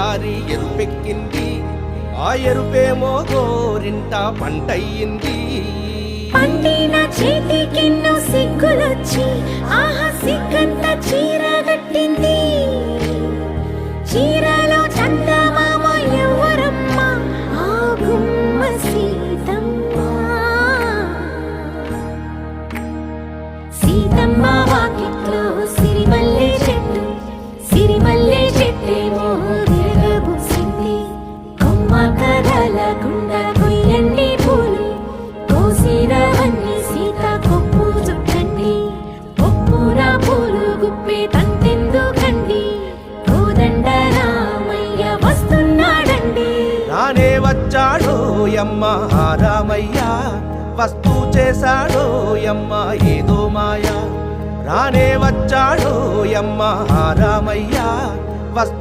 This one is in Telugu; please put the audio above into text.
ఒకసారి ఎరుపెక్కింది, ఆ ఎరుపేమో గోరింట పంటయ్యింది. పండిన చేతికెన్నో సిగ్గులొచ్చి ఆహా సిగ్గంత చీరగట్టింది. చీరలో చందమామ ఎవరమ్మ, ఆ గుమ్మ సీతమ్మ. సీతమ్మ వాకిట్లో సిరిమల్లె చెట్టు, సిరిమల్లె చెట్టేమో తిరగబూసింది. కొమ్మ కదలకుండా కొయ్యండి పూలు, కోసిరవన్నీ సీత కొప్పు చుట్టండి. కొప్పున పూలు గుప్పే తంతెందుకండి, కోదండ రామయ్య వస్తున్నాడండి. రానే వచ్చాడో యమ్మ ఆ రామయ్య, వస్తూ చేశాడో యమ్మ ఏదో మాయ. రానే వచ్చాడో యమ్మ ఆ రామయ్య, వస్తూ